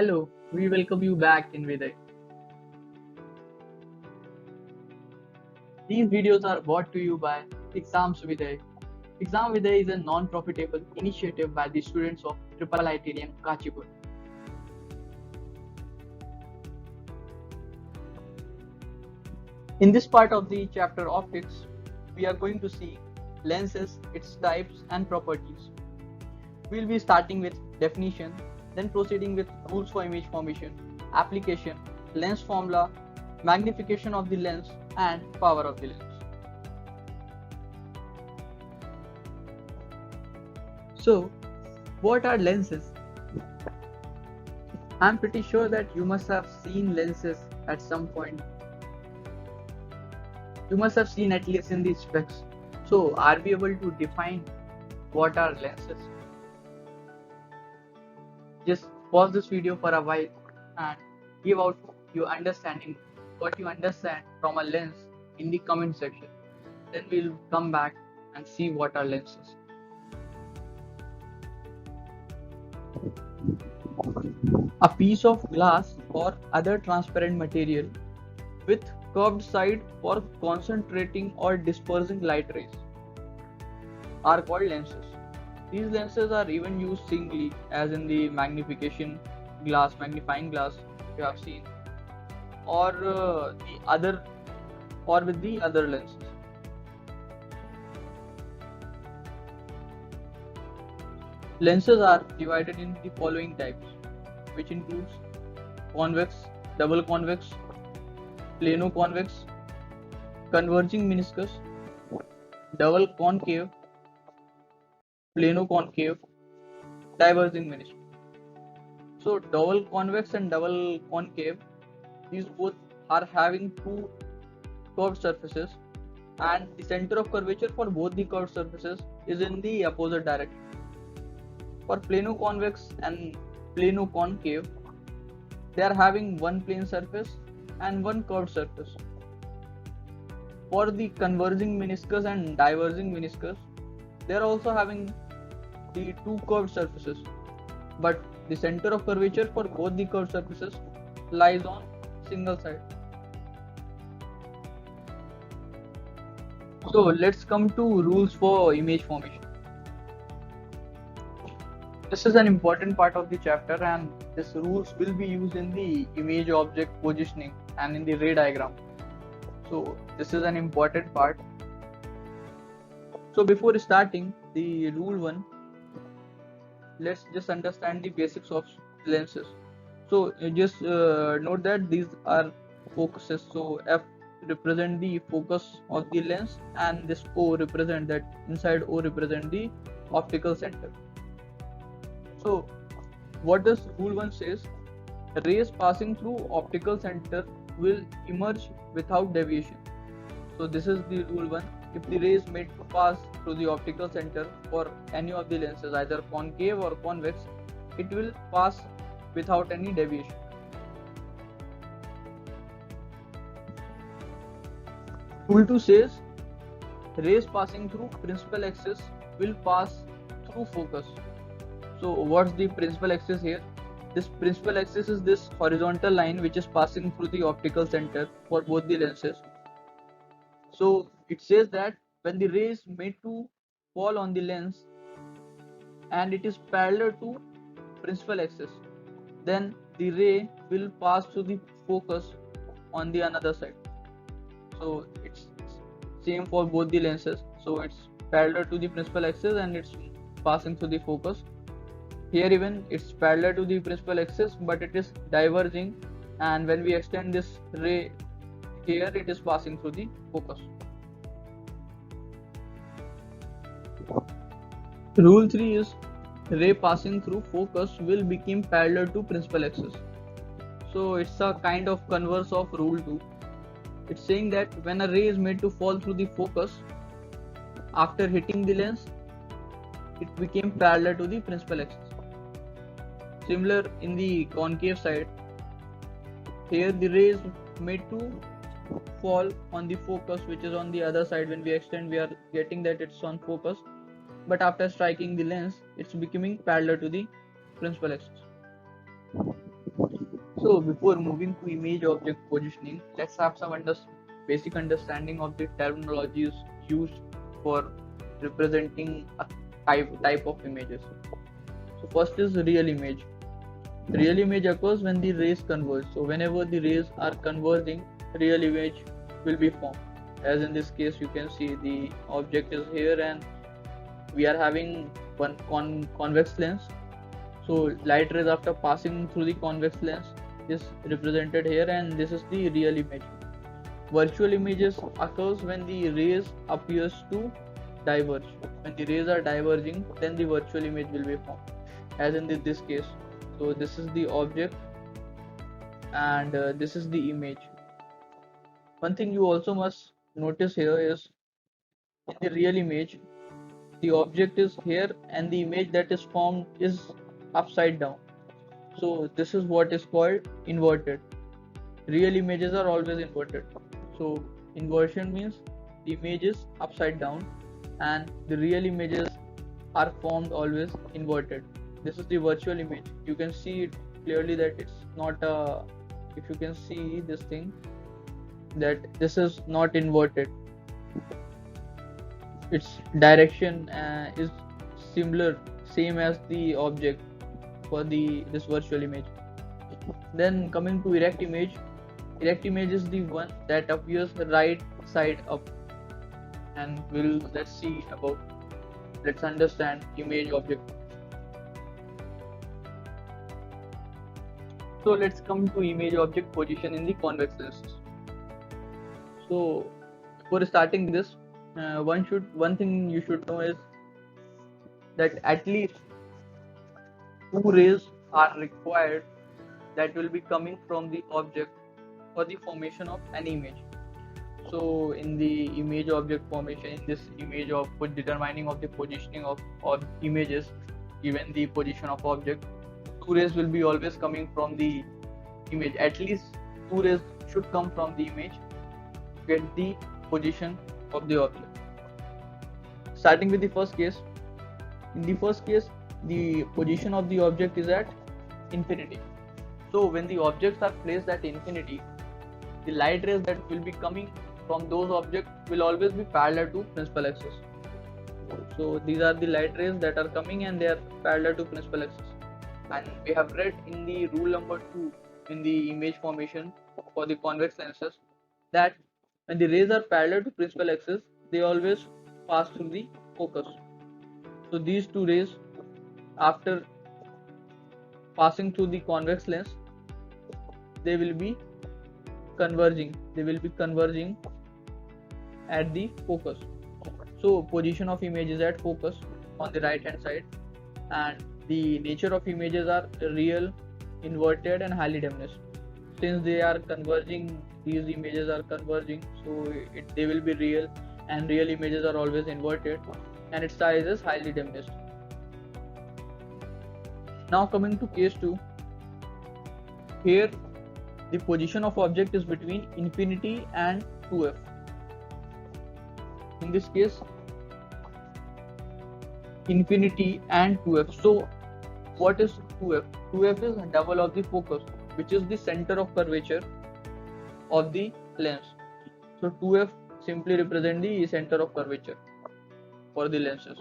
Hello, we welcome you back in Vidhai. These videos are brought to you by Exams Vidhai. Exam Vidhai is a non-profitable initiative by the students of IIITDM Kancheepuram. In this part of the chapter Optics, we are going to see lenses, its types and properties. We'll be starting with definition, then proceeding with rules for image formation, application, lens formula, magnification of the lens and power of the lens. So, what are lenses? I'm pretty sure that you must have seen lenses at some point. You must have seen at least in the specs. So, are we able to define what are lenses? Just pause this video for a while and give out your understanding, what you understand from a lens in the comment section. Then we'll come back and see what are lenses. A piece of glass or other transparent material with curved side for concentrating or dispersing light rays are called lenses. These lenses are even used singly, as in the magnifying glass you have seen, or with the other lenses. Lenses are divided in the following types, which includes convex, double convex, plano-convex, converging meniscus, double concave, plano-concave, diverging meniscus. So double convex and double concave, these both are having two curved surfaces, and the center of curvature for both the curved surfaces is in the opposite direction. For plano-convex and plano-concave, they are having one plane surface and one curved surface. For the converging meniscus and diverging meniscus, they are also having the two curved surfaces, but the center of curvature for both the curved surfaces lies on single side. So let's come to rules for image formation. This is an important part of the chapter, and these rules will be used in the image object positioning and in the ray diagram. So this is an important part. So before starting the rule 1, let's just understand the basics of lenses. So just note that these are focuses. So F represent the focus of the lens, and this O represent that inside O represent the optical center. So what does rule 1 says? Rays passing through optical center will emerge without deviation. So this is the rule 1. If the ray is made to pass through the optical center for any of the lenses, either concave or convex, it will pass without any deviation. Rule 2 says rays passing through principal axis will pass through focus. So what's the principal axis here? This principal axis is this horizontal line which is passing through the optical center for both the lenses. So it says that when the ray is made to fall on the lens and it is parallel to principal axis, then the ray will pass through the focus on the another side. So it's same for both the lenses. So it's parallel to the principal axis and it's passing through the focus. Here even it's parallel to the principal axis, but it is diverging, and when we extend this ray here, it is passing through the focus. Rule 3 is ray passing through focus will become parallel to principal axis. So it's a kind of converse of rule 2. It's saying that when a ray is made to fall through the focus, after hitting the lens, it became parallel to the principal axis. Similar in the concave side, here the ray is made to fall on the focus, which is on the other side. When we extend, we are getting that it's on focus, but after striking the lens, it's becoming parallel to the principal axis. So before moving to image object positioning, let's have some basic understanding of the terminologies used for representing a type of images. So first is real image. Real image occurs when the rays converge. So whenever the rays are converging, real image will be formed. As in this case, you can see the object is here and we are having one convex lens. So light rays after passing through the convex lens is represented here, and this is the real image. Virtual images occurs when the rays appears to diverge. When the rays are diverging, then the virtual image will be formed, as in this case. So this is the object and this is the image. One thing you also must notice here is in the real image, the object is here and the image that is formed is upside down. So this is what is called inverted. Real images are always inverted. So inversion means the image is upside down and the real images are formed always inverted. This is the virtual image. You can see it clearly that it's not a, if you can see this thing, that this is not inverted. Its direction is similar, same as the object for this virtual image. Then coming to erect image is the one that appears right side up, and let's understand image object. So let's come to image object position in the convex lenses. So before starting this, one thing you should know is that at least two rays are required that will be coming from the object for the formation of an image. So in the image object formation, in this image of determining of the positioning of images, given the position of object, two rays will be always coming from the image. At least two rays should come from the image to get the position of the object. Starting with the first case. In the first case, the position of the object is at infinity. So when the objects are placed at infinity, the light rays that will be coming from those objects will always be parallel to principal axis. So these are the light rays that are coming and they are parallel to principal axis. And we have read in the rule number 2 in the image formation for the convex lenses that when the rays are parallel to principal axis, they always pass through the focus. So these two rays, after passing through the convex lens, they will be converging at the focus. So position of image is at focus on the right hand side, and the nature of images are real, inverted and highly diminished. Since they are converging, these images are converging, so they will be real, and real images are always inverted and its size is highly diminished. Now coming to case 2, here the position of object is between infinity and 2f. In this case, infinity and 2f. So what is 2f? 2f is double of the focus, which is the center of curvature of the lens. So 2f simply represent the center of curvature for the lenses.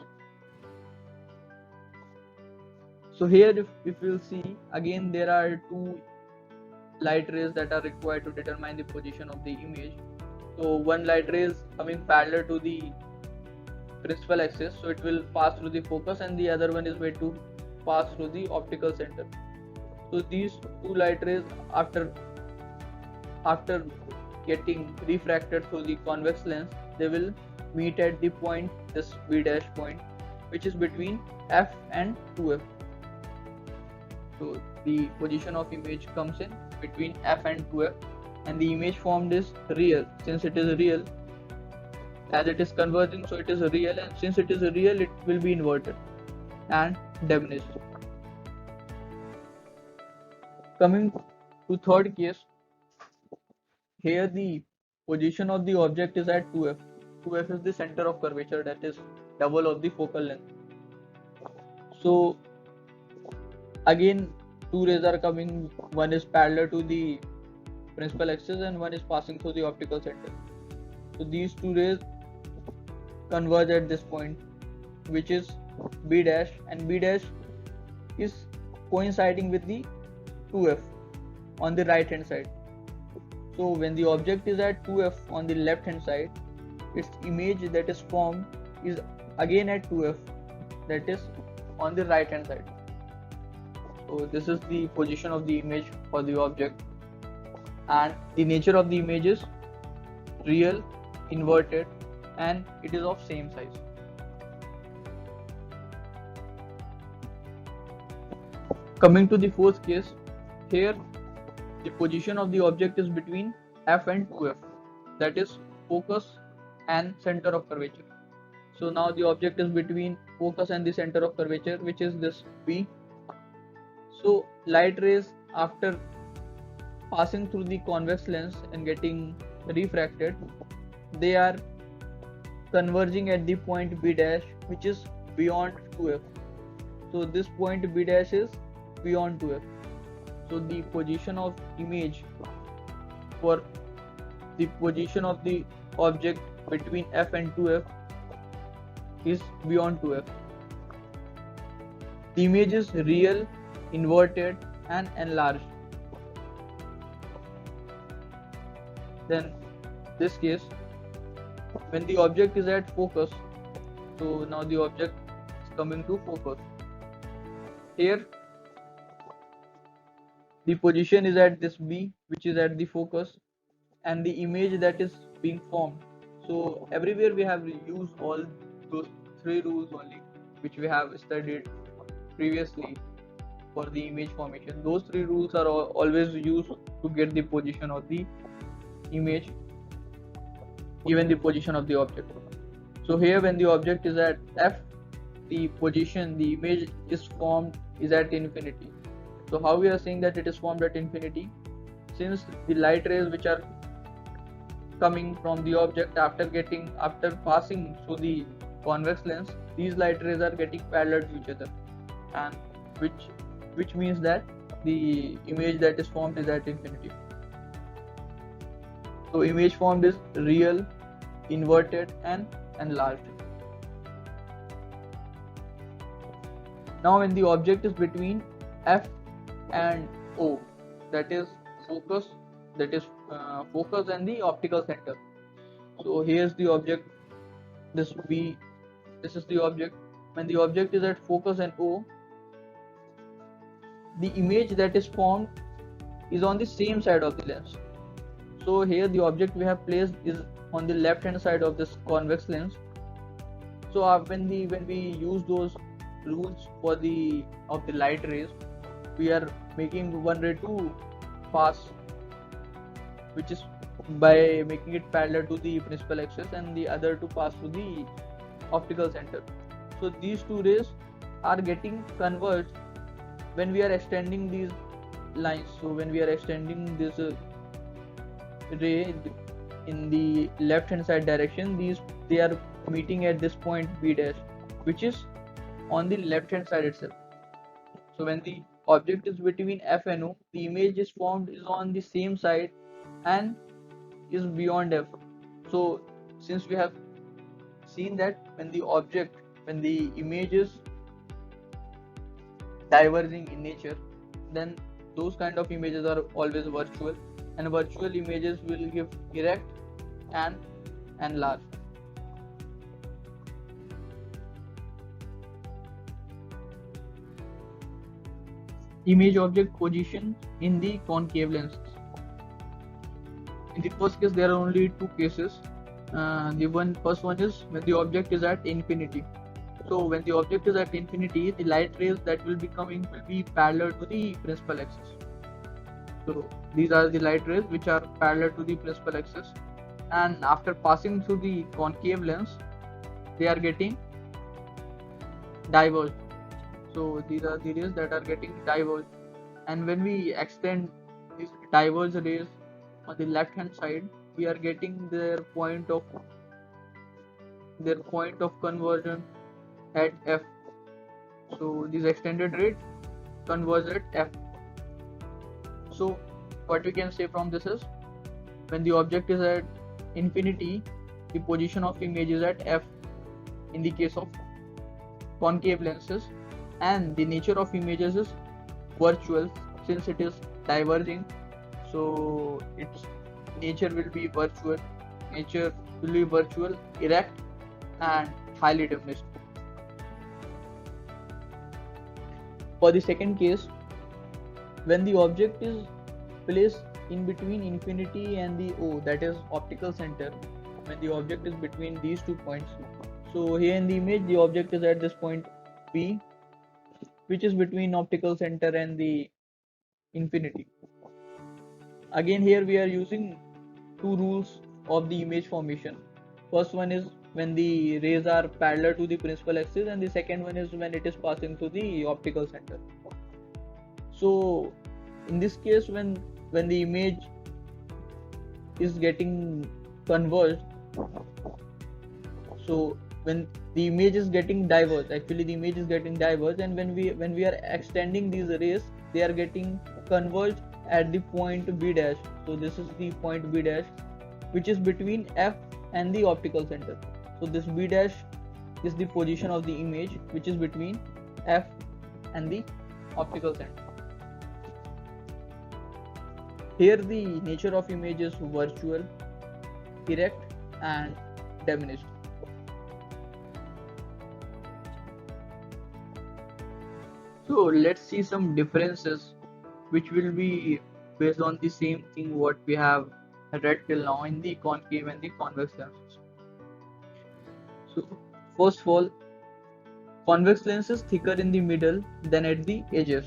So here if you'll see, again there are two light rays that are required to determine the position of the image. So one light ray is coming parallel to the principal axis, so it will pass through the focus, and the other one is made to pass through the optical center. So these two light rays after getting refracted through the convex lens, they will meet at the point, this V dash point, which is between f and 2f. So the position of image comes in between f and 2f, and the image formed is real. Since it is real, as it is converging, so it is real, and since it is real, it will be inverted and diminished. Coming to third case, here the position of the object is at 2f. 2f is the center of curvature, that is double of the focal length. So again, two rays are coming, one is parallel to the principal axis and one is passing through the optical center. So these two rays converge at this point, which is B dash, and B dash is coinciding with the 2F on the right hand side. So when the object is at 2F on the left hand side, its image that is formed is again at 2F, that is on the right hand side. So this is the position of the image for the object, and the nature of the image is real, inverted, and it is of same size. Coming to the fourth case, here the position of the object is between F and 2F, that is focus and center of curvature. So now the object is between focus and the center of curvature, which is this B. So light rays, after passing through the convex lens and getting refracted, they are converging at the point B dash, which is beyond 2F. So this point B dash is beyond 2F. So the position of image for the position of the object between F and 2F is beyond 2F. The image is real, inverted, and enlarged. Then this case, when the object is at focus, so now the object is coming to focus. Here the position is at this B, which is at the focus, and the image that is being formed. So everywhere we have used all those three rules only, which we have studied previously for the image formation. Those three rules are always used to get the position of the image, even the position of the object. So here when the object is at F, the position, the image is formed is at infinity. So how we are saying that it is formed at infinity? Since the light rays which are coming from the object after passing through the convex lens, these light rays are getting parallel to each other, and which means that the image that is formed is at infinity. So image formed is real, inverted, and enlarged. Now when the object is between F and O, that is focus and the optical center. So here's the object, this B, this is the object. When the object is at focus and O, the image that is formed is on the same side of the lens. So here the object we have placed is on the left hand side of this convex lens. So when we use those rules for the light rays, we are making one ray to pass, which is by making it parallel to the principal axis, and the other to pass to the optical center. So these two rays are getting converged when we are extending these lines. So when we are extending this ray in the left hand side direction, they are meeting at this point B dash, which is on the left hand side itself. So when the object is between F and O, the image is formed is on the same side and is beyond F. So since we have seen that when the image is diverging in nature, then those kind of images are always virtual, and virtual images will give erect and enlarged. Image object position in the concave lenses. In the first case, there are only two cases. The first one is when the object is at infinity. So when the object is at infinity, the light rays that will be coming will be parallel to the principal axis. So these are the light rays which are parallel to the principal axis, and after passing through the concave lens, they are getting diverged. So these are the rays that are getting diverged, and when we extend these diverged rays on the left hand side, we are getting their point of conversion at F. So this extended ray converges at F. So what we can say from this is, when the object is at infinity, the position of image is at f in the case of concave lenses, and the nature of images is virtual since it is diverging. So its nature will be virtual. Nature will be virtual, erect, and highly diminished. For the second case, when the object is placed in between infinity and the O, that is optical center, when the object is between these 2 points. So here in the image, the object is at this point P, which is between optical center and the infinity. Again, here we are using two rules of the image formation. First one is when the rays are parallel to the principal axis, and the second one is when it is passing through the optical center. So in this case, when the image is getting converged, so when the image is getting diverged, actually the image is getting diverged, and when we are extending these rays, they are getting converged at the point B dash. So this is the point B dash, which is between F and the optical center. So this B dash is the position of the image, which is between F and the optical center. Here the nature of image is virtual, erect, and diminished. So let's see some differences which will be based on the same thing what we have read till now in the concave and the convex lenses. So first of all, convex lens is thicker in the middle than at the edges.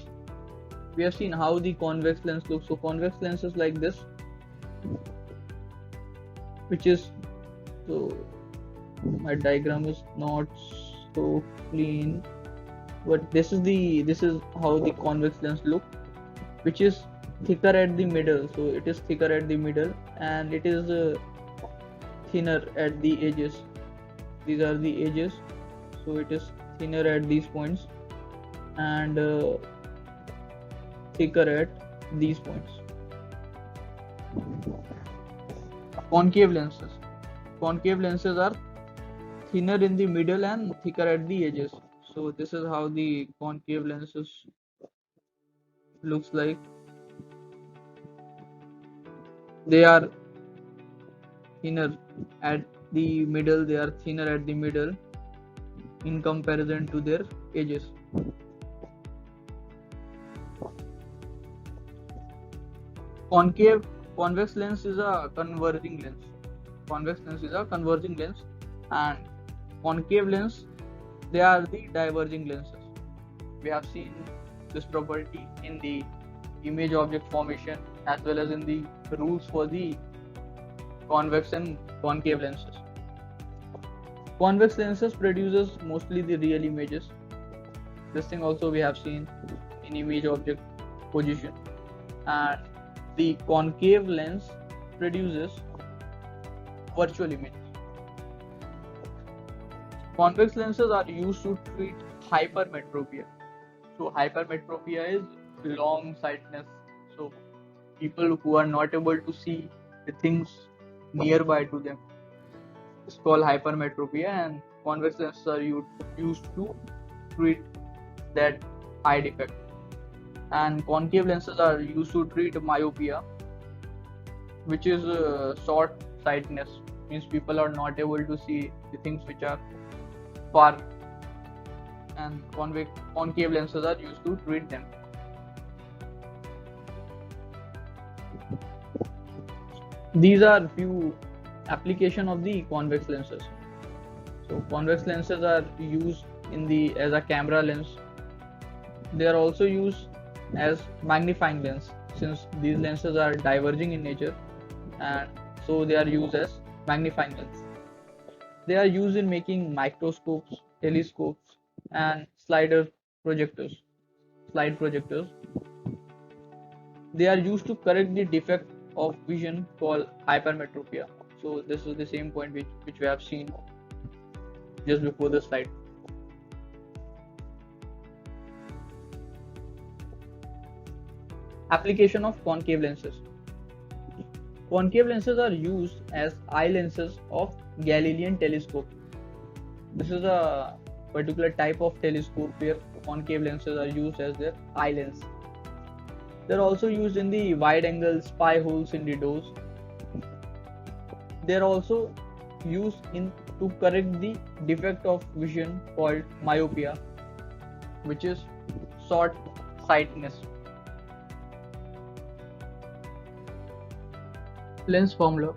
We have seen how the convex lens looks. So convex lens is like this, which is, so my diagram is not so clean, but this is how the convex lens look, which is thicker at the middle. So it is thicker at the middle, and it is thinner at the edges. These are the edges, so it is thinner at these points and thicker at these points. Concave lenses are thinner in the middle and thicker at the edges. So this is how the concave lenses looks like. They are thinner at the middle, they are thinner at the middle in comparison to their edges. Convex lens is a converging lens. Convex lens is a converging lens, and concave lens, they are the diverging lenses. We have seen this property in the image object formation as well as in the rules for the convex and concave lenses. Convex lenses produces mostly the real images. This thing also we have seen in image object position, and the concave lens produces virtual images. Convex lenses are used to treat hypermetropia. So hypermetropia is long sightedness. So people who are not able to see the things nearby to them, it's called hypermetropia, and convex lenses are used to treat that eye defect. And concave lenses are used to treat myopia, which is short sightedness, means people are not able to see the things which are far, and concave lenses are used to treat them. These are few application of the convex lenses. So convex lenses are used as a camera lens. They are also used as magnifying lens, since these lenses are diverging in nature, and so they are used as magnifying lens. They are used in making microscopes, telescopes, and slide projectors. They are used to correct the defect of vision called hypermetropia. So this is the same point which we have seen just before the slide. Application of concave lenses. Concave lenses are used as eye lenses of Galilean telescope. This is a particular type of telescope where concave lenses are used as their eye lens. They are also used in the wide angle spy holes in the doors. They are also used to correct the defect of vision called myopia, which is short sightedness. Lens formula.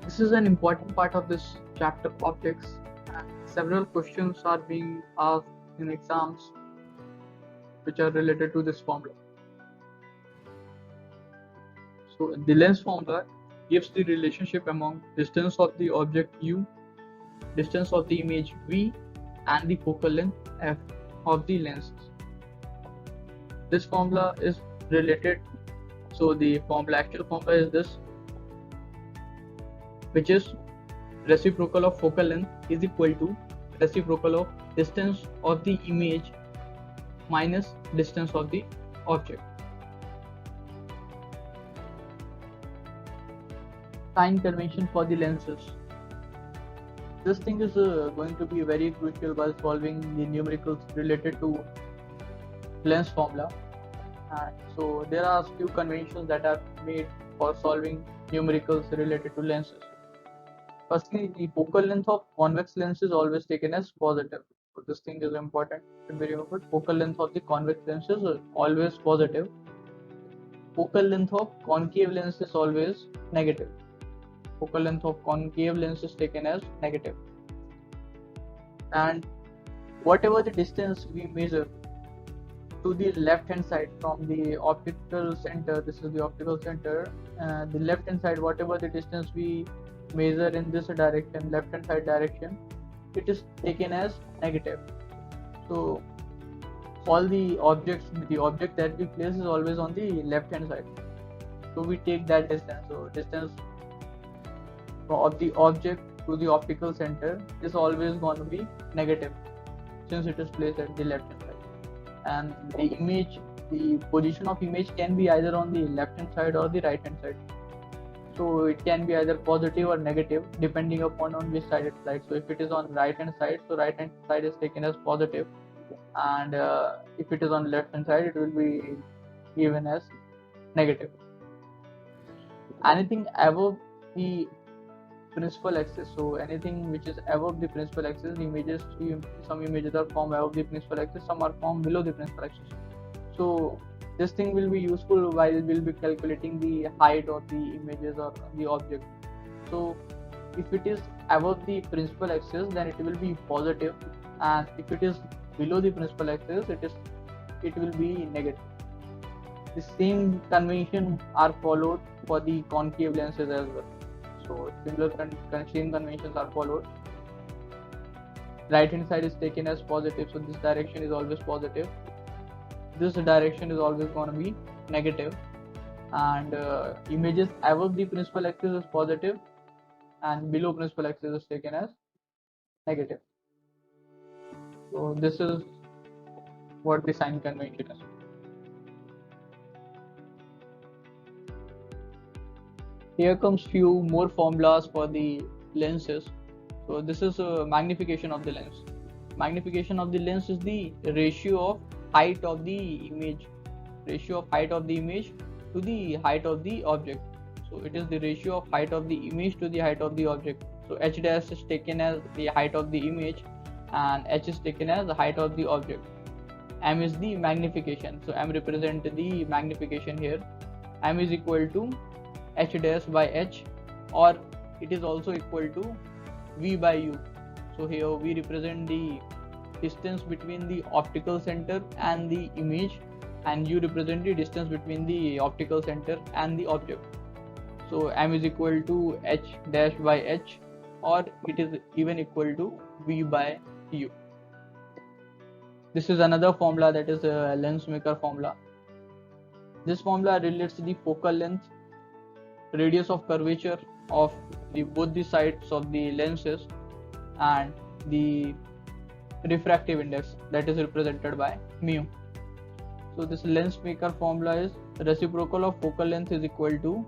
This is an important part of this chapter of optics, and several questions are being asked in exams which are related to this formula. So the lens formula gives the relationship among distance of the object U, distance of the image V, and the focal length f of the lenses. This formula is related. So the actual formula is this, which is reciprocal of focal length is equal to reciprocal of distance of the image minus distance of the object. Sign convention for the lenses. This thing is going to be very crucial while solving the numericals related to lens formula. So there are few conventions that are made for solving numericals related to lenses. Firstly, the focal length of convex lens is always taken as positive. So this thing is important to be remembered. Focal length of the convex lens is always positive. Focal length of concave lens is always negative. Focal length of concave lens is taken as negative. And whatever the distance we measure to the left hand side from the optical center, this is the optical center, the left hand side, whatever the distance we measure in this direction, left hand side direction, it is taken as negative. So all the object that we place is always on the left hand side, so we take that distance. So distance of the object to the optical center is always going to be negative since it is placed at the left hand side. And the position of image can be either on the left hand side or the right hand side. So it can be either positive or negative depending upon on which side it lies. So if it is on right hand side, so right hand side is taken as positive, and if it is on left hand side, it will be given as negative. Anything above the principal axis, so anything which is above the principal axis, some images are formed above the principal axis, some are formed below the principal axis. So this thing will be useful while we'll be calculating the height of the images or the object. So if it is above the principal axis, then it will be positive, and if it is below the principal axis, it will be negative. The same convention are followed for the concave lenses as well. So similar same conventions are followed. Right hand side is taken as positive, so this direction is always positive. This direction is always going to be negative, and images above the principal axis is positive, and below principal axis is taken as negative. So this is what the sign convention is. Here comes few more formulas for the lenses. So this is a magnification of the lens. Magnification of the lens is the ratio of height of the image, to the height of the object. So it is the ratio of height of the image to the height of the object. So h dash is taken as the height of the image, and h is taken as the height of the object. M is the magnification, so M represent the magnification here. M is equal to h dash by h, or it is also equal to V by U. So here we represent the distance between the optical center and the image, and U represent the distance between the optical center and the object. So M is equal to h dash by h, or it is even equal to V by U. This is another formula, that is a lens maker formula. This formula relates the focal length, radius of curvature of both the sides of the lenses, and the refractive index, that is represented by mu. So this lens maker formula is reciprocal of focal length is equal to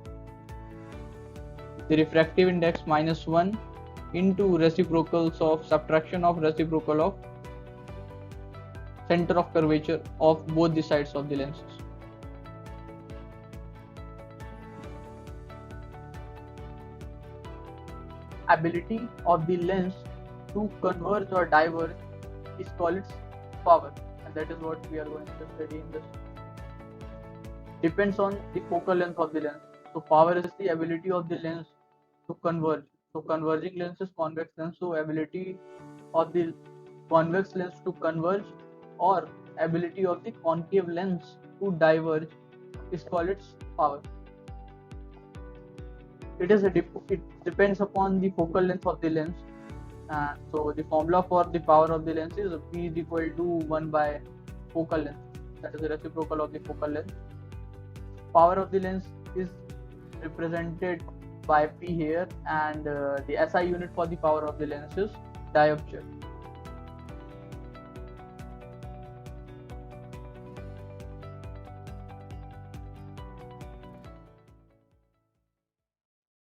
the refractive index minus 1 into reciprocals of subtraction of reciprocal of center of curvature of both the sides of the lenses. Ability of the lens to converge or diverge is called its power, and that is what we are going to study in this. Depends on the focal length of the lens. So power is the ability of the lens to converge. So converging lens is convex lens. So ability of the convex lens to converge or ability of the concave lens to diverge is called its power. It depends upon the focal length of the lens. So the formula for the power of the lens is P is equal to 1 by focal length, that is the reciprocal of the focal length. Power of the lens is represented by P here, and the SI unit for the power of the lens is diopter.